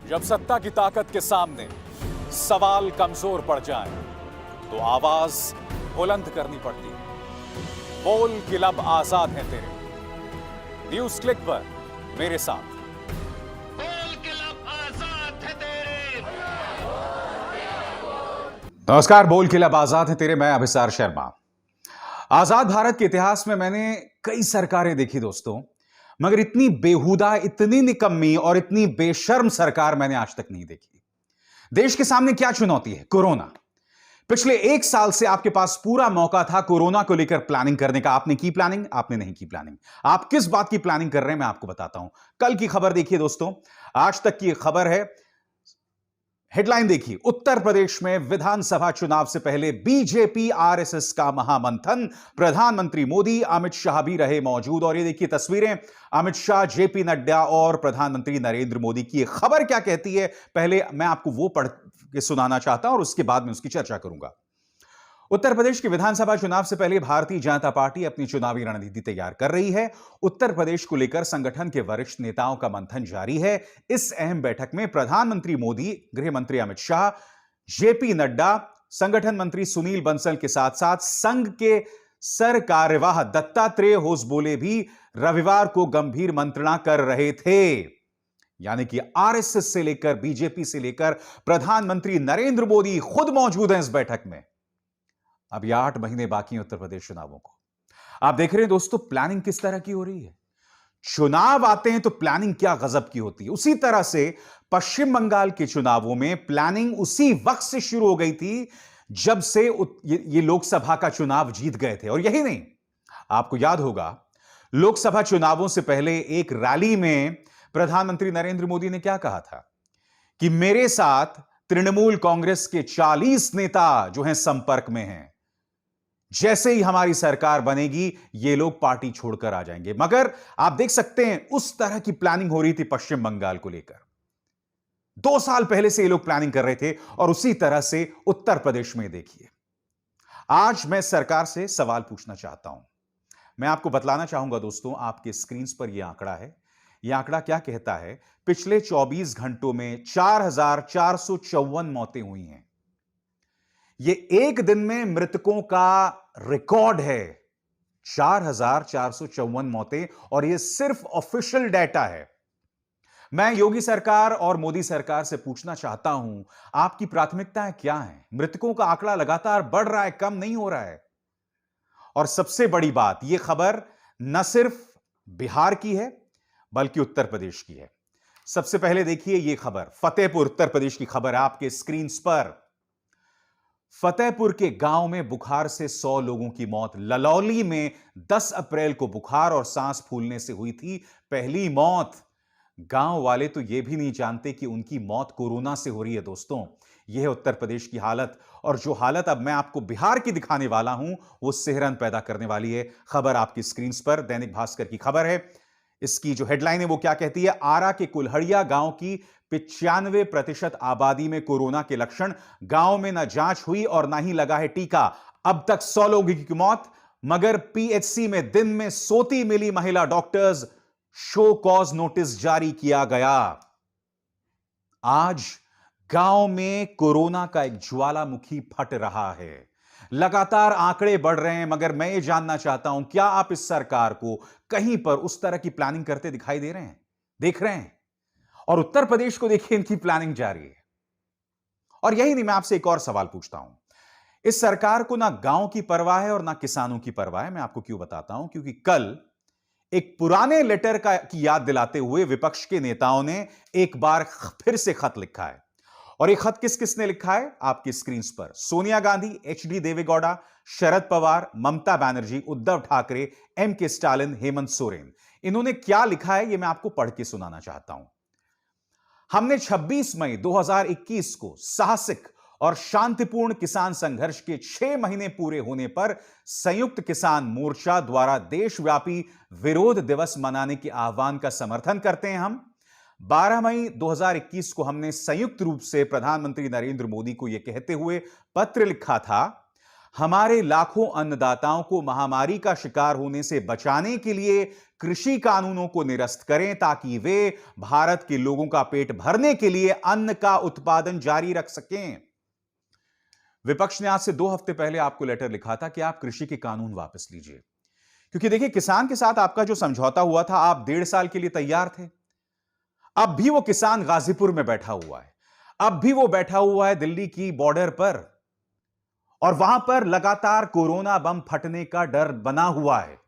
जब सत्ता की ताकत के सामने सवाल कमजोर पड़ जाए तो आवाज बुलंद करनी पड़ती है। बोल कि लब आजाद हैं तेरे। न्यूज क्लिक पर मेरे साथ। बोल के लब आजाद है तेरे। नमस्कार, बोल कि लब आजाद है तेरे। मैं अभिसार शर्मा। आजाद भारत के इतिहास में मैंने कई सरकारें देखी दोस्तों, मगर इतनी बेहुदा, इतनी निकम्मी और इतनी बेशर्म सरकार मैंने आज तक नहीं देखी। देश के सामने क्या चुनौती है? कोरोना। पिछले 1 साल से आपके पास पूरा मौका था कोरोना को लेकर प्लानिंग करने का। आपने की प्लानिंग? आपने नहीं की प्लानिंग। आप किस बात की प्लानिंग कर रहे हैं मैं आपको बताता हूं। कल की खबर देखिए दोस्तों, आज तक की खबर है। हेडलाइन देखिए, उत्तर प्रदेश में विधानसभा चुनाव से पहले बीजेपी आरएसएस का महामंथन। प्रधानमंत्री मोदी, अमित शाह भी रहे मौजूद। और ये देखिए तस्वीरें, अमित शाह, जेपी नड्डा और प्रधानमंत्री नरेंद्र मोदी की। खबर क्या कहती है, पहले मैं आपको वो पढ़ के सुनाना चाहता हूं और उसके बाद में उसकी चर्चा करूंगा। उत्तर प्रदेश के विधानसभा चुनाव से पहले भारतीय जनता पार्टी अपनी चुनावी रणनीति तैयार कर रही है। उत्तर प्रदेश को लेकर संगठन के वरिष्ठ नेताओं का मंथन जारी है। इस अहम बैठक में प्रधानमंत्री मोदी, गृह मंत्री अमित शाह, जेपी नड्डा, संगठन मंत्री सुनील बंसल के साथ साथ संघ के सर कार्यवाह दत्तात्रेय होसबोले भी रविवार को गंभीर मंत्रणा कर रहे थे। यानी कि आरएसएस से लेकर बीजेपी से लेकर प्रधानमंत्री नरेंद्र मोदी खुद मौजूद हैं इस बैठक में। अभी 8 महीने बाकी हैं उत्तर प्रदेश चुनावों को। आप देख रहे हैं दोस्तों, प्लानिंग किस तरह की हो रही है। चुनाव आते हैं तो प्लानिंग क्या गजब की होती है। उसी तरह से पश्चिम बंगाल के चुनावों में प्लानिंग उसी वक्त से शुरू हो गई थी जब से ये लोकसभा का चुनाव जीत गए थे। और यही नहीं, आपको याद होगा लोकसभा चुनावों से पहले एक रैली में प्रधानमंत्री नरेंद्र मोदी ने क्या कहा था कि मेरे साथ तृणमूल कांग्रेस के 40 नेता जो हैं संपर्क में हैं, जैसे ही हमारी सरकार बनेगी ये लोग पार्टी छोड़कर आ जाएंगे। मगर आप देख सकते हैं उस तरह की प्लानिंग हो रही थी पश्चिम बंगाल को लेकर। 2 साल पहले से ये लोग प्लानिंग कर रहे थे और उसी तरह से उत्तर प्रदेश में देखिए। आज मैं सरकार से सवाल पूछना चाहता हूं। मैं आपको बतलाना चाहूंगा दोस्तों, आपके स्क्रीन पर यह आंकड़ा है। यह आंकड़ा क्या कहता है? पिछले 24 घंटों में 4,454 मौतें हुई हैं। यह एक दिन में मृतकों का रिकॉर्ड है। 4,454 मौतें, और यह सिर्फ ऑफिशियल डेटा है। मैं योगी सरकार और मोदी सरकार से पूछना चाहता हूं, आपकी प्राथमिकताएं क्या हैं? मृतकों का आंकड़ा लगातार बढ़ रहा है, कम नहीं हो रहा है। और सबसे बड़ी बात, यह खबर न सिर्फ बिहार की है बल्कि उत्तर प्रदेश की है। सबसे पहले देखिए यह खबर, फतेहपुर उत्तर प्रदेश की खबर है आपके स्क्रीन पर। फतेहपुर के गांव में बुखार से 100 लोगों की मौत। ललौली में 10 अप्रैल को बुखार और सांस फूलने से हुई थी पहली मौत। गांव वाले तो यह भी नहीं जानते कि उनकी मौत कोरोना से हो रही है दोस्तों। यह है उत्तर प्रदेश की हालत। और जो हालत अब मैं आपको बिहार की दिखाने वाला हूं वो सिहरन पैदा करने वाली है। खबर आपकी स्क्रीन पर दैनिक भास्कर की खबर है। इसकी जो हेडलाइन है वो क्या कहती है? आरा के कुल्हड़िया गांव की 95% आबादी में कोरोना के लक्षण। गांव में न जांच हुई और ना ही लगा है टीका। अब तक 100 लोगों की मौत। मगर पीएचसी में दिन में सोती मिली महिला डॉक्टर्स, शो कॉज नोटिस जारी किया गया। आज गांव में कोरोना का एक ज्वालामुखी फट रहा है। लगातार आंकड़े बढ़ रहे हैं, मगर मैं ये जानना चाहता हूं, क्या आप इस सरकार को कहीं पर उस तरह की प्लानिंग करते दिखाई दे रहे हैं, देख रहे हैं? और उत्तर प्रदेश को देखिए, इनकी प्लानिंग जारी है। और यही नहीं, मैं आपसे एक और सवाल पूछता हूं। इस सरकार को ना गांव की परवाह है और ना किसानों की परवाह है। मैं आपको क्यों बताता हूं, क्योंकि कल एक पुराने लेटर की याद दिलाते हुए विपक्ष के नेताओं ने एक बार फिर से खत लिखा है। और एक खत किस किसने लिखा है? आपकी स्क्रीन पर Sonia Gandhi, HD Deve Gowda, Sharad Pawar, Mamata Banerjee, Uddhav Thackeray, MK Stalin, Hemant Soren. इन्होंने क्या लिखा है यह मैं आपको पढ़ के सुनाना चाहता हूं। हमने 26 मई 2021 को साहसिक और शांतिपूर्ण किसान संघर्ष के 6 महीने पूरे होने पर संयुक्त किसान मोर्चा द्वारा देशव्यापी विरोध दिवस मनाने के आह्वान का समर्थन करते हैं। हम 12 मई 2021 को हमने संयुक्त रूप से प्रधानमंत्री नरेंद्र मोदी को यह कहते हुए पत्र लिखा था, हमारे लाखों अन्नदाताओं को महामारी का शिकार होने से बचाने के लिए कृषि कानूनों को निरस्त करें ताकि वे भारत के लोगों का पेट भरने के लिए अन्न का उत्पादन जारी रख सकें। विपक्ष ने आज से 2 हफ्ते पहले आपको लेटर लिखा था कि आप कृषि के कानून वापस लीजिए, क्योंकि देखिए, किसान के साथ आपका जो समझौता हुआ था, आप 1.5 साल के लिए तैयार थे। अब भी वो किसान गाजीपुर में बैठा हुआ है, अब भी वो बैठा हुआ है दिल्ली की बॉर्डर पर, और वहां पर लगातार कोरोना बम फटने का डर बना हुआ है।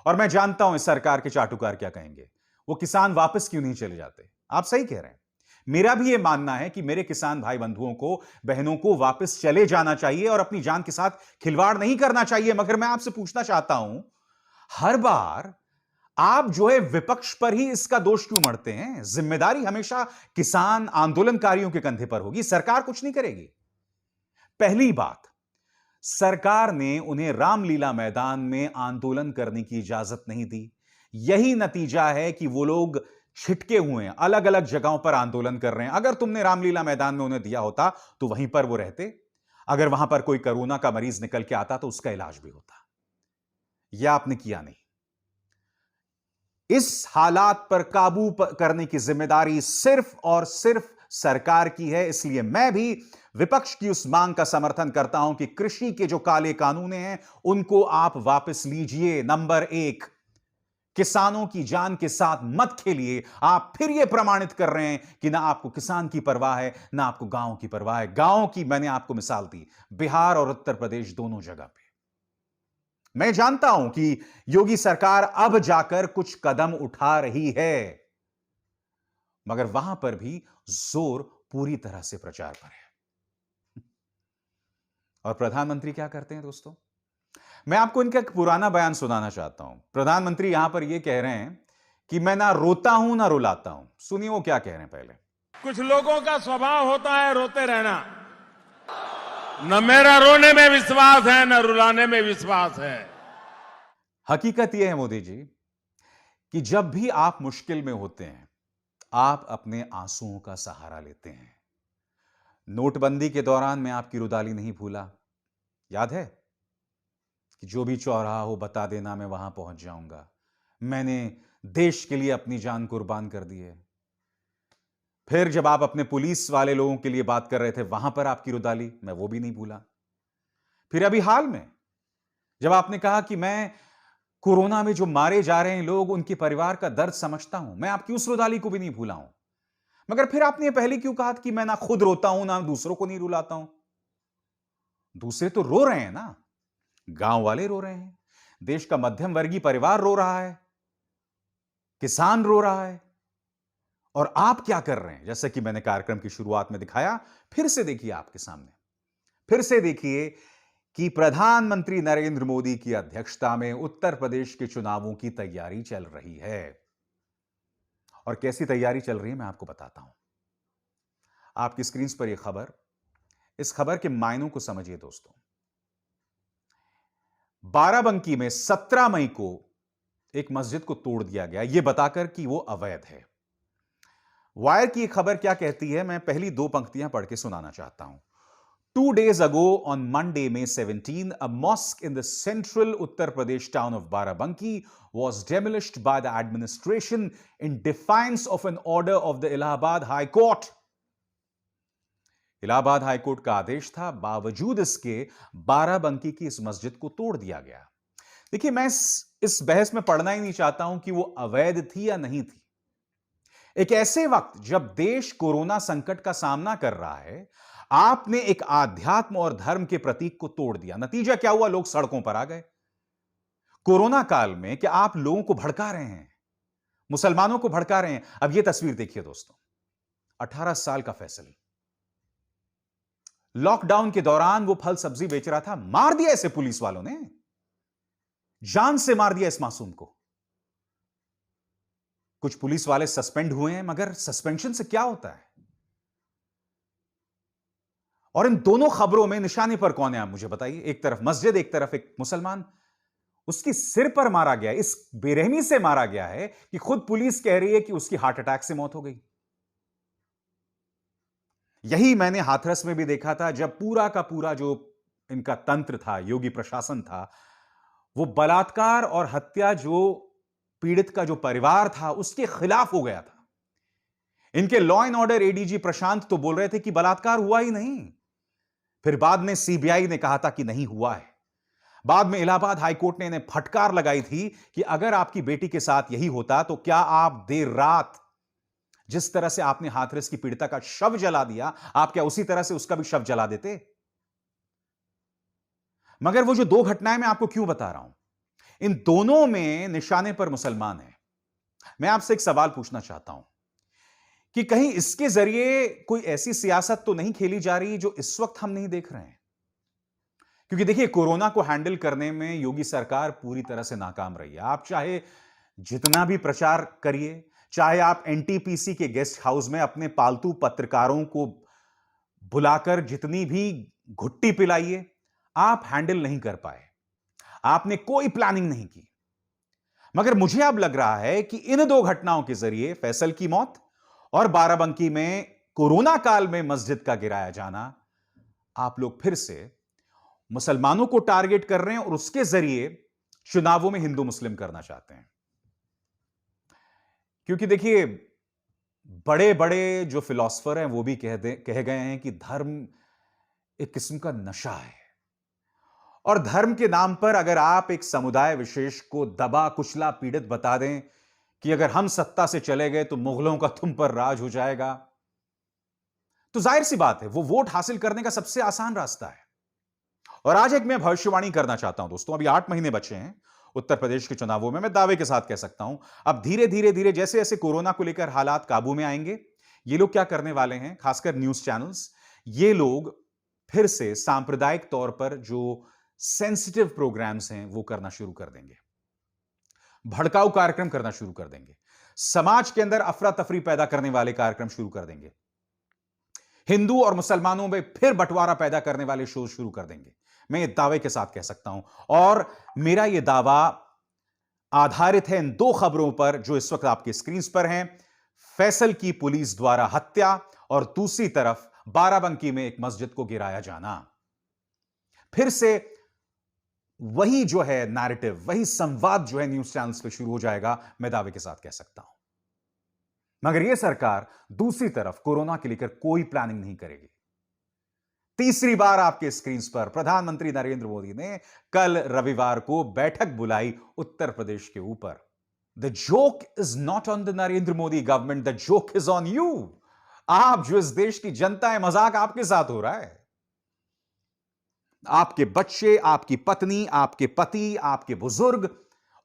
और मैं जानता हूं इस सरकार के चाटुकार क्या कहेंगे, वो किसान वापस क्यों नहीं चले जाते। आप सही कह रहे हैं, मेरा भी यह मानना है कि मेरे किसान भाई बंधुओं को, बहनों को वापस चले जाना चाहिए और अपनी जान के साथ खिलवाड़ नहीं करना चाहिए। मगर मैं आपसे पूछना चाहता हूं, हर बार आप जो है विपक्ष पर ही इसका दोष क्यों मढ़ते हैं? जिम्मेदारी हमेशा किसान आंदोलनकारियों के कंधे पर होगी, सरकार कुछ नहीं करेगी। पहली बात, सरकार ने उन्हें रामलीला मैदान में आंदोलन करने की इजाजत नहीं दी। यही नतीजा है कि वो लोग छिटके हुए हैं, अलग अलग जगहों पर आंदोलन कर रहे हैं। अगर तुमने रामलीला मैदान में उन्हें दिया होता तो वहीं पर वो रहते। अगर वहां पर कोई कोरोना का मरीज निकल के आता तो उसका इलाज भी होता। यह आपने किया नहीं। इस हालात पर काबू करने की जिम्मेदारी सिर्फ और सिर्फ सरकार की है। इसलिए मैं भी विपक्ष की उस मांग का समर्थन करता हूं कि कृषि के जो काले कानून हैं उनको आप वापस लीजिए। नंबर 1, किसानों की जान के साथ मत खेलिए। आप फिर यह प्रमाणित कर रहे हैं कि ना आपको किसान की परवाह है, ना आपको गांव की परवाह है। गांव की मैंने आपको मिसाल दी, बिहार और उत्तर प्रदेश दोनों जगह पे। मैं जानता हूं कि योगी सरकार अब जाकर कुछ कदम उठा रही है, मगर वहां पर भी जोर पूरी तरह से प्रचार पर है। और प्रधानमंत्री क्या करते हैं दोस्तों? मैं आपको इनका एक पुराना बयान सुनाना चाहता हूं। प्रधानमंत्री यहां पर यह कह रहे हैं कि मैं ना रोता हूं ना रुलाता हूं। सुनिए वो क्या कह रहे हैं पहले। कुछ लोगों का स्वभाव होता है रोते रहना। न मेरा रोने में विश्वास है, न रुलाने में विश्वास है। हकीकत यह है मोदी जी कि जब भी आप मुश्किल में होते हैं, आप अपने आंसुओं का सहारा लेते हैं। नोटबंदी के दौरान मैं आपकी रुदाली नहीं भूला। याद है कि जो भी चौराहा हो बता देना, मैं वहां पहुंच जाऊंगा। मैंने देश के लिए अपनी जान कुर्बान कर दी है। फिर जब आप अपने पुलिस वाले लोगों के लिए बात कर रहे थे, वहां पर आपकी रुदाली, मैं वो भी नहीं भूला। फिर अभी हाल में जब आपने कहा कि मैं कोरोना में जो मारे जा रहे हैं लोग, उनके परिवार का दर्द समझता हूं, मैं आपकी उस रुदाली को भी नहीं भूला हूं। मगर फिर आपने ये पहले क्यों कहा कि मैं ना खुद रोता हूं ना दूसरों को नहीं रुलाता हूं? दूसरे तो रो रहे हैं ना, गांव वाले रो रहे हैं, देश का मध्यम वर्गीय परिवार रो रहा है, किसान रो रहा है। और आप क्या कर रहे हैं? जैसे कि मैंने कार्यक्रम की शुरुआत में दिखाया, फिर से देखिए आपके सामने, फिर से देखिए कि प्रधानमंत्री नरेंद्र मोदी की अध्यक्षता में उत्तर प्रदेश के चुनावों की तैयारी चल रही है। और कैसी तैयारी चल रही है मैं आपको बताता हूं। आपकी स्क्रीन पर यह खबर, इस खबर के मायनों को समझिए दोस्तों। बाराबंकी में 17 मई को एक मस्जिद को तोड़ दिया गया, यह बताकर कि वो अवैध है। वायर की खबर क्या कहती है, मैं पहली 2 पंक्तियां पढ़ के सुनाना चाहता हूं। 2 days ago, on Monday, May 17, a mosque in the central Uttar Pradesh town of Barabanki was demolished by the administration in defiance of an order of the Allahabad High Court. Allahabad high court का आदेश था, बावजूद इसके बाराबंकी की इस मस्जिद को तोड़ दिया गया। देखिए, मैं इस बहस में पढ़ना ही नहीं चाहता हूं कि वो अवैध थी या नहीं थी। एक ऐसे वक्त जब देश कोरोना संकट का सामना कर रहा है, आपने एक आध्यात्म और धर्म के प्रतीक को तोड़ दिया। नतीजा क्या हुआ? लोग सड़कों पर आ गए। कोरोना काल में क्या आप लोगों को भड़का रहे हैं, मुसलमानों को भड़का रहे हैं? अब यह तस्वीर देखिए दोस्तों, 18 साल का फैसल लॉकडाउन के दौरान वो फल सब्जी बेच रहा था, मार दिया इसे पुलिस वालों ने, जान से मार दिया इस मासूम को। कुछ पुलिस वाले सस्पेंड हुए हैं, मगर सस्पेंशन से क्या होता है? और इन दोनों खबरों में निशाने पर कौन है, आप मुझे बताइए। एक तरफ मस्जिद, एक तरफ एक मुसलमान। उसकी सिर पर मारा गया, इस बेरहमी से मारा गया है कि खुद पुलिस कह रही है कि उसकी हार्ट अटैक से मौत हो गई। यही मैंने हाथरस में भी देखा था, जब पूरा का पूरा जो इनका तंत्र था, योगी प्रशासन था, वो बलात्कार और हत्या जो पीड़ित का जो परिवार था उसके खिलाफ हो गया था। इनके लॉ एंड ऑर्डर एडीजी प्रशांत तो बोल रहे थे कि बलात्कार हुआ ही नहीं। फिर बाद में सीबीआई ने कहा था कि नहीं हुआ है। बाद में इलाहाबाद हाईकोर्ट ने इन्हें फटकार लगाई थी कि अगर आपकी बेटी के साथ यही होता तो क्या आप देर रात जिस तरह से आपने हाथरस की पीड़िता का शव जला दिया, आप क्या उसी तरह से उसका भी शव जला देते? मगर वो जो दो घटनाएं मैं आपको क्यों बता रहा हूं, इन दोनों में निशाने पर मुसलमान हैं। मैं आपसे एक सवाल पूछना चाहता हूं कि कहीं इसके जरिए कोई ऐसी सियासत तो नहीं खेली जा रही जो इस वक्त हम नहीं देख रहे हैं? क्योंकि देखिए, कोरोना को हैंडल करने में योगी सरकार पूरी तरह से नाकाम रही है। आप चाहे जितना भी प्रचार करिए, चाहे आप एनटीपीसी के गेस्ट हाउस में अपने पालतू पत्रकारों को बुलाकर जितनी भी घुट्टी पिलाइए, आप हैंडल नहीं कर पाए। आपने कोई प्लानिंग नहीं की। मगर मुझे अब लग रहा है कि इन दो घटनाओं के जरिए, फैसल की मौत और बाराबंकी में कोरोना काल में मस्जिद का गिराया जाना, आप लोग फिर से मुसलमानों को टारगेट कर रहे हैं और उसके जरिए चुनावों में हिंदू मुस्लिम करना चाहते हैं। क्योंकि देखिए, बड़े बड़े जो फिलॉसफर हैं वो भी कह गए हैं कि धर्म एक किस्म का नशा है, और धर्म के नाम पर अगर आप एक समुदाय विशेष को दबा कुचला पीड़ित बता दें कि अगर हम सत्ता से चले गए तो मुगलों का तुम पर राज हो जाएगा, तो जाहिर सी बात है वो वोट हासिल करने का सबसे आसान रास्ता है। और आज एक मैं भविष्यवाणी करना चाहता हूं दोस्तों। अभी 8 महीने बचे हैं उत्तर प्रदेश के चुनावों में। मैं दावे के साथ कह सकता हूं अब धीरे धीरे धीरे जैसे जैसे कोरोना को लेकर हालात काबू में आएंगे, ये लोग क्या करने वाले हैं, खासकर न्यूज चैनल्स, ये लोग फिर से सांप्रदायिक तौर पर जो सेंसिटिव प्रोग्राम्स हैं वो करना शुरू कर देंगे, भड़काऊ कार्यक्रम करना शुरू कर देंगे, समाज के अंदर अफरा तफरी पैदा करने वाले कार्यक्रम शुरू कर देंगे, हिंदू और मुसलमानों में फिर बंटवारा पैदा करने वाले शो शुरू कर देंगे। मैं ये दावे के साथ कह सकता हूं, और मेरा यह दावा आधारित है इन दो खबरों पर जो इस वक्त आपकी स्क्रीन पर हैं। फैसल की पुलिस द्वारा हत्या और दूसरी तरफ बाराबंकी में एक मस्जिद को गिराया जाना। फिर से वही जो है नैरेटिव, वही संवाद जो है न्यूज चैनल्स पे शुरू हो जाएगा, मैं दावे के साथ कह सकता हूं। मगर यह सरकार दूसरी तरफ कोरोना के लेकर कोई प्लानिंग नहीं करेगी। तीसरी बार आपके स्क्रीन पर प्रधानमंत्री नरेंद्र मोदी ने कल रविवार को बैठक बुलाई उत्तर प्रदेश के ऊपर। The joke is not on the Narendra Modi government, the joke is on you. आप जो इस देश की जनता है, मजाक आपके साथ हो रहा है। आपके बच्चे, आपकी पत्नी, आपके पति, आपके बुजुर्ग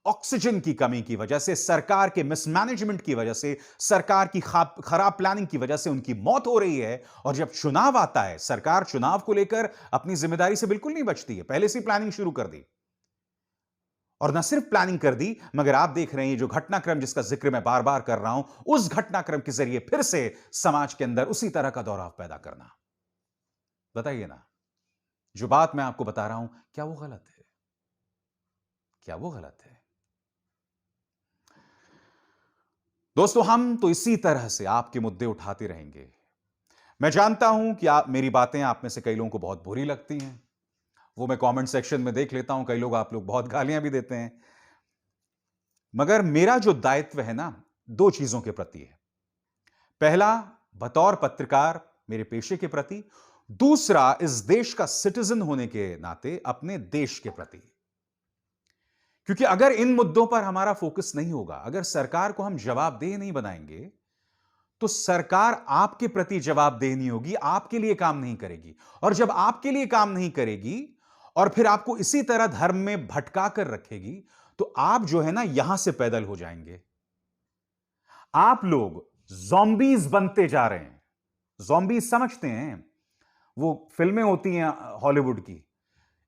ऑक्सीजन की कमी की वजह से, सरकार के मिसमैनेजमेंट की वजह से, सरकार की खराब प्लानिंग की वजह से उनकी मौत हो रही है। और जब चुनाव आता है, सरकार चुनाव को लेकर अपनी जिम्मेदारी से बिल्कुल नहीं बचती है, पहले से प्लानिंग शुरू कर दी। और न सिर्फ प्लानिंग कर दी, मगर आप देख रहे हैं जो घटनाक्रम जिसका जिक्र मैं बार बार कर रहा हूं, उस घटनाक्रम के जरिए फिर से समाज के अंदर उसी तरह का दौराव पैदा करना। बताइए ना, जो बात मैं आपको बता रहा हूं, क्या वो गलत है? क्या वो गलत है? दोस्तों, हम तो इसी तरह से आपके मुद्दे उठाते रहेंगे। मैं जानता हूं कि मेरी बातें आप में से कई लोगों को बहुत बुरी लगती हैं, वो मैं कमेंट सेक्शन में देख लेता हूं। कई लोग, आप लोग बहुत गालियां भी देते हैं। मगर मेरा जो दायित्व है ना, दो चीजों के प्रति है। पहला, बतौर पत्रकार मेरे पेशे के प्रति। दूसरा, इस देश का सिटीजन होने के नाते अपने देश के प्रति। क्योंकि अगर इन मुद्दों पर हमारा फोकस नहीं होगा, अगर सरकार को हम जवाबदेह नहीं बनाएंगे, तो सरकार आपके प्रति जवाबदेह नहीं होगी, आपके लिए काम नहीं करेगी। और जब आपके लिए काम नहीं करेगी और फिर आपको इसी तरह धर्म में भटका कर रखेगी, तो आप जो है ना, यहां से पैदल हो जाएंगे। आप लोग ज़ॉम्बीज बनते जा रहे हैं। ज़ॉम्बीज समझते हैं? वो फिल्में होती हैं हॉलीवुड की,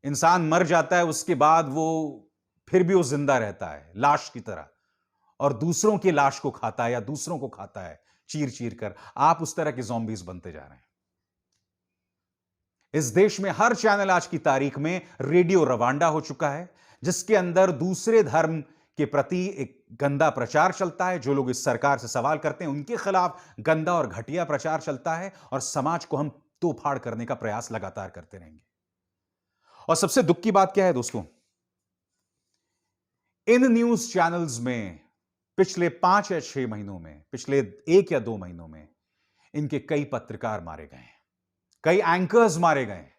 इंसान मर जाता है, उसके बाद वो फिर भी वो जिंदा रहता है लाश की तरह, और दूसरों की लाश को खाता है या दूसरों को खाता है चीर चीर कर। आप उस तरह के ज़ॉम्बीज बनते जा रहे हैं। इस देश में हर चैनल आज की तारीख में रेडियो रवांडा हो चुका है, जिसके अंदर दूसरे धर्म के प्रति एक गंदा प्रचार चलता है। जो लोग इस सरकार से सवाल करते हैं, उनके खिलाफ गंदा और घटिया प्रचार चलता है, और समाज को हम तोड़फाड़ करने का प्रयास लगातार करते रहेंगे। और सबसे दुख की बात क्या है दोस्तों, इन न्यूज चैनल्स में पिछले 5 या 6 महीनों में, पिछले 1 या 2 महीनों में इनके कई पत्रकार मारे गए हैं, कई एंकर्स मारे गए हैं।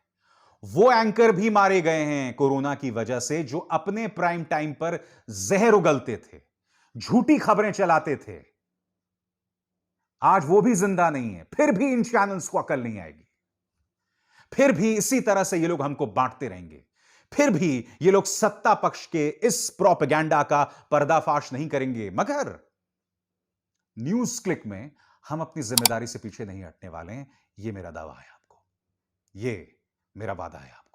वो एंकर भी मारे गए हैं कोरोना की वजह से जो अपने प्राइम टाइम पर जहर उगलते थे, झूठी खबरें चलाते थे। आज वो भी जिंदा नहीं है, फिर भी इन चैनल्स को अकल नहीं आएगी, फिर भी इसी तरह से ये लोग हमको बांटते रहेंगे, फिर भी ये लोग सत्ता पक्ष के इस प्रोपेगेंडा का पर्दाफाश नहीं करेंगे। मगर न्यूज क्लिक में हम अपनी जिम्मेदारी से पीछे नहीं हटने वाले हैं, ये मेरा दावा है आपको, ये मेरा वादा है आपको।